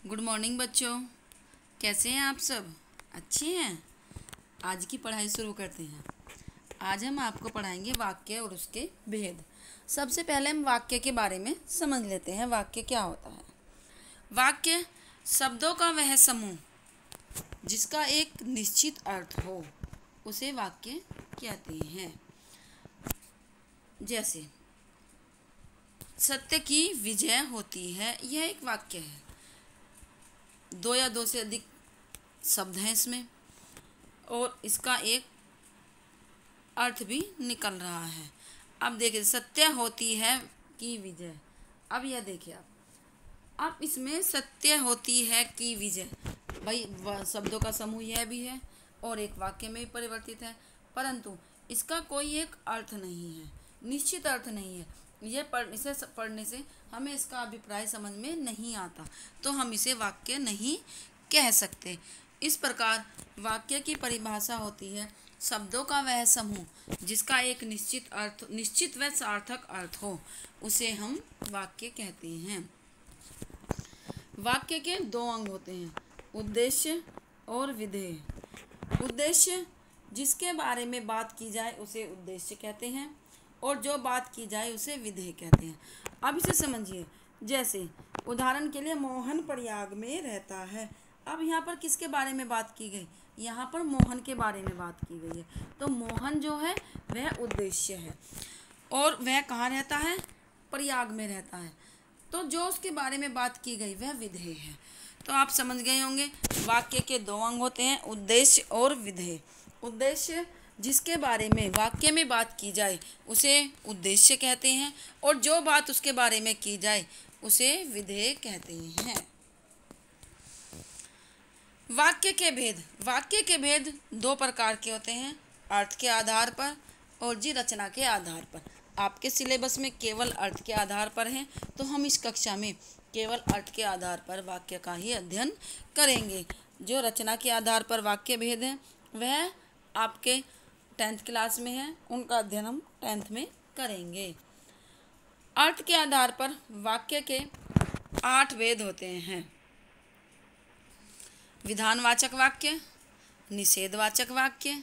Good morning बच्चों। कैसे हैं आप सब? अच्छे हैं। आज की पढ़ाई शुरू करते हैं। आज हम आपको पढ़ाएंगे वाक्य और उसके भेद। सबसे पहले हम वाक्य के बारे में समझ लेते हैं। वाक्य क्या होता है? वाक्य शब्दों का वह समूह जिसका एक निश्चित अर्थ हो, उसे वाक्य कहते हैं। जैसे सत्य की विजय होती है, यह एक वाक्य है। दो या दो से अधिक शब्द हैं इसमें और इसका एक अर्थ भी निकल रहा है। अब देखिए, सत्य होती है की विजय। अब यह देखिए आप इसमें सत्य होती है की विजय, भाई शब्दों का समूह यह भी है और एक वाक्य में भी परिवर्तित है, परंतु इसका कोई एक अर्थ नहीं है, निश्चित अर्थ नहीं है। इसे पढ़ने से हमें इसका अभिप्राय समझ में नहीं आता, तो हम इसे वाक्य नहीं कह सकते। इस प्रकार वाक्य की परिभाषा होती है शब्दों का वह समूह जिसका एक निश्चित व सार्थक अर्थ हो, उसे हम वाक्य कहते हैं। वाक्य के दो अंग होते हैं, उद्देश्य और विधेय। उद्देश्य जिसके बारे में बात की जाए उसे उद्देश्य कहते हैं और जो बात की जाए उसे विधेय कहते हैं। अब इसे समझिए। जैसे उदाहरण के लिए, मोहन प्रयाग में रहता है। अब यहाँ पर किसके बारे में बात की गई? यहाँ पर मोहन के बारे में बात की गई है। तो मोहन जो है वह उद्देश्य है और वह कहाँ रहता है? प्रयाग में रहता है। तो जो उसके बारे में बात की गई वह विधेय है। तो आप समझ गए होंगे, वाक्य के दो अंग होते हैं, उद्देश्य और विधेय। उद्देश्य जिसके बारे में वाक्य में बात की जाए उसे उद्देश्य कहते हैं और जो बात उसके बारे में की जाए उसे विधेय कहते हैं। वाक्य के भेद। वाक्य के भेद दो प्रकार के होते हैं, अर्थ के आधार पर और रचना के आधार पर। आपके सिलेबस में केवल अर्थ के आधार पर है, तो हम इस कक्षा में केवल अर्थ के आधार पर वाक्य का ही अध्ययन करेंगे। जो रचना के आधार पर वाक्य भेद है वह आपके 10th क्लास में है, उनका अध्ययन हम 10th में करेंगे। अर्थ के आधार पर वाक्य के 8 भेद होते हैं। विधानवाचक वाक्य, निषेधवाचक वाक्य,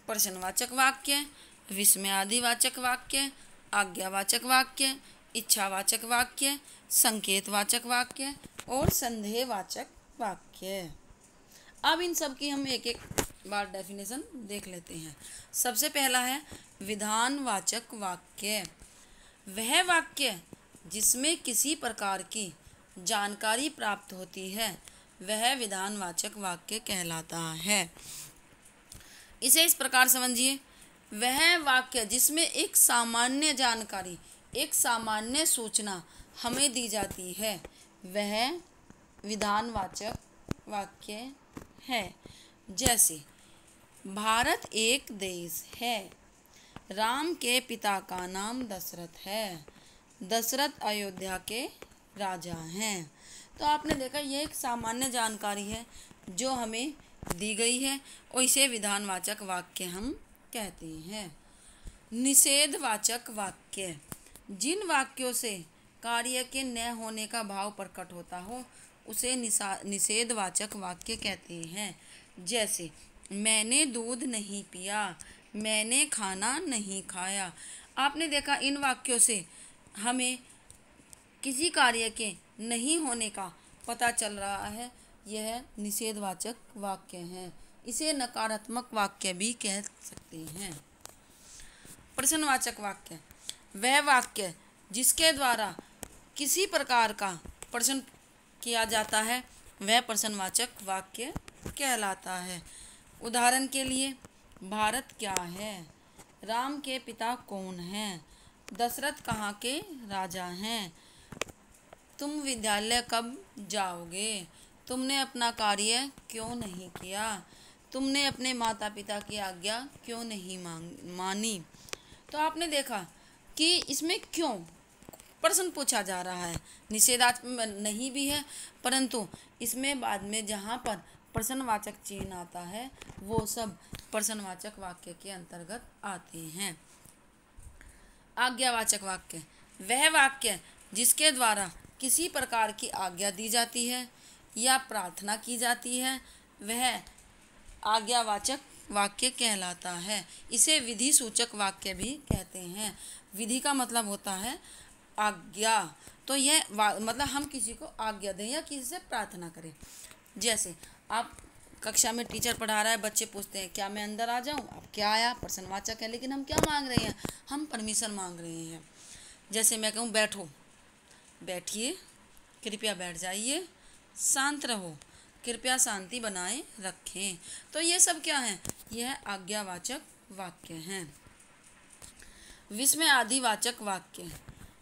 प्रश्नवाचक वाक्य, विस्मयादिवाचक वाक्य, आज्ञावाचक वाक्य, इच्छावाचक वाक्य, संकेतवाचक वाक्य और संदेहवाचक वाक्य। अब इन सब की हम एक एक बार डेफिनेशन देख लेते हैं। सबसे पहला है विधानवाचक वाक्य। वह वाक्य जिसमें किसी प्रकार की जानकारी प्राप्त होती है वह विधानवाचक वाक्य कहलाता है। इसे इस प्रकार समझिए, वह वाक्य जिसमें एक सामान्य जानकारी, एक सामान्य सूचना हमें दी जाती है वह विधानवाचक वाक्य है। जैसे भारत एक देश है, राम के पिता का नाम दशरथ है, दशरथ अयोध्या के राजा हैं। तो आपने देखा यह एक सामान्य जानकारी है जो हमें दी गई है और इसे विधानवाचक वाक्य हम कहते हैं। निषेधवाचक वाक्य, जिन वाक्यों से कार्य के न होने का भाव प्रकट होता हो उसे निषेधवाचक वाक्य कहते हैं। जैसे मैंने दूध नहीं पिया, मैंने खाना नहीं खाया। आपने देखा इन वाक्यों से हमें किसी कार्य के नहीं होने का पता चल रहा है, यह निषेधवाचक वाक्य है। इसे नकारात्मक वाक्य भी कह सकते हैं। प्रश्नवाचक वाक्य, वह वाक्य जिसके द्वारा किसी प्रकार का प्रश्न किया जाता है वह प्रश्नवाचक वाक्य कहलाता है। उदाहरण के लिए, भारत क्या है, राम के पिता कौन हैं, दशरथ कहाँ के राजा हैं, तुम विद्यालय कब जाओगे, तुमने अपना कार्य क्यों नहीं किया, तुमने अपने माता पिता की आज्ञा क्यों नहीं मानी। तो आपने देखा कि इसमें क्यों प्रश्न पूछा जा रहा है, निषेधात्मक नहीं भी है, परंतु इसमें बाद में जहाँ पर प्रश्नवाचक चिन्ह आता है वो सब प्रश्नवाचक वाक्य के अंतर्गत आते हैं। आज्ञावाचक वाक्य, वह वाक्य जिसके द्वारा किसी प्रकार की आज्ञा दी जाती है या प्रार्थना की जाती है वह आज्ञावाचक वाक्य कहलाता है। इसे विधि सूचक वाक्य भी कहते हैं। विधि का मतलब होता है आज्ञा। तो यह मतलब हम किसी को आज्ञा दें या किसी से प्रार्थना करें। जैसे आप कक्षा में टीचर पढ़ा रहा है, बच्चे पूछते हैं क्या मैं अंदर आ जाऊं? अब क्या आया? प्रश्नवाचक है, लेकिन हम क्या मांग रहे हैं? हम परमिशन मांग रहे हैं। जैसे मैं कहूँ बैठो, बैठिए, कृपया बैठ जाइए, शांत रहो, कृपया शांति बनाए रखें। तो ये सब क्या है? यह आज्ञावाचक वाक्य हैं। विस्मय आदिवाचक वाक्य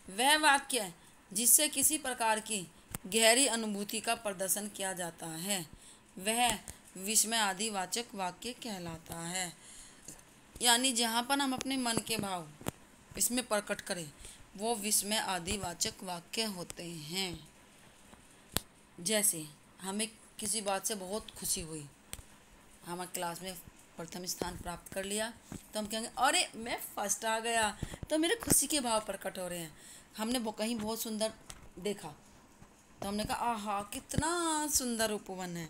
वह वाक्य जिससे किसी प्रकार की गहरी अनुभूति का प्रदर्शन किया जाता है वह विस्मय आदिवाचक वाक्य कहलाता है। यानी जहाँ पर हम अपने मन के भाव इसमें प्रकट करें वो विस्मय आदिवाचक वाक्य होते हैं। जैसे हमें किसी बात से बहुत खुशी हुई, हमारे क्लास में प्रथम स्थान प्राप्त कर लिया, तो हम कहेंगे अरे मैं फर्स्ट आ गया, तो मेरे खुशी के भाव प्रकट हो रहे हैं। हमने कहीं बहुत सुंदर देखा तो हमने कहा आहा कितना सुंदर उपवन है।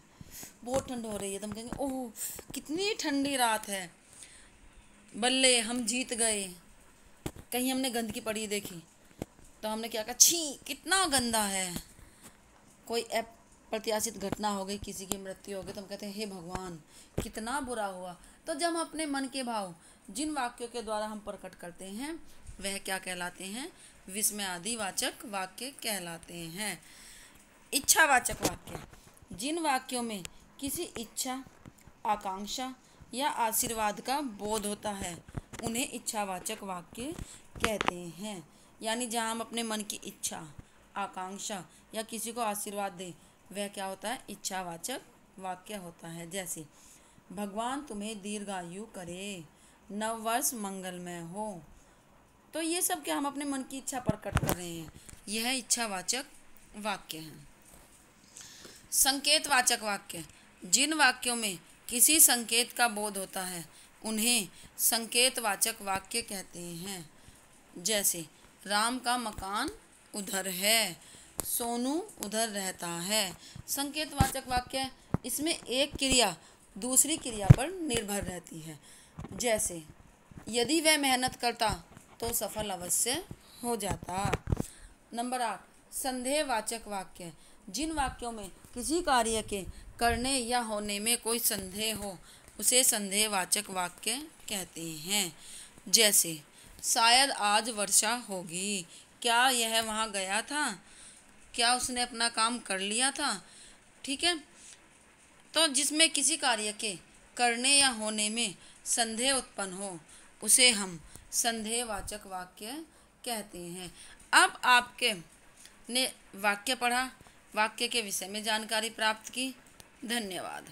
बहुत ठंड हो रही है तो हम कहेंगे ओह कितनी ठंडी रात है, बल्ले हम जीत गए। कहीं हमने गंदगी पड़ी देखी तो हमने क्या कहा छी कितना गंदा है। कोई अप्रत्याशित घटना हो गई, किसी की मृत्यु हो गई तो हम कहते हैं हे भगवान कितना बुरा हुआ। तो जब हम अपने मन के भाव जिन वाक्यों के द्वारा हम प्रकट करते हैं वह क्या कहलाते हैं? विस्मय आदिवाचक वाक्य कहलाते हैं। इच्छावाचक वाक्य जिन वाक्यों में किसी इच्छा, आकांक्षा या आशीर्वाद का बोध होता है उन्हें इच्छावाचक वाक्य कहते हैं। यानी जहाँ हम अपने मन की इच्छा, आकांक्षा या किसी को आशीर्वाद दें वह क्या होता है? इच्छावाचक वाक्य होता है। जैसे भगवान तुम्हें दीर्घायु करे, नव वर्ष मंगलमय हो। तो ये सब क्या हम अपने मन की इच्छा प्रकट कर रहे हैं, यह इच्छावाचक वाक्य हैं। संकेतवाचक वाक्य जिन वाक्यों में किसी संकेत का बोध होता है उन्हें संकेतवाचक वाक्य कहते हैं। जैसे राम का मकान उधर है, सोनू उधर रहता है। संकेतवाचक वाक्य इसमें एक क्रिया दूसरी क्रिया पर निर्भर रहती है। जैसे यदि वह मेहनत करता तो सफल अवश्य हो जाता। नंबर 8 संदेहवाचक वाक्य जिन वाक्यों में किसी कार्य के करने या होने में कोई संदेह हो उसे संदेहवाचक वाक्य कहते हैं। जैसे शायद आज वर्षा होगी, क्या यह वहाँ गया था, क्या उसने अपना काम कर लिया था। ठीक है, तो जिसमें किसी कार्य के करने या होने में संदेह उत्पन्न हो उसे हम संदेहवाचक वाक्य कहते हैं। अब आपके ने वाक्य पढ़ा, वाक्य के विषय में जानकारी प्राप्त की। धन्यवाद।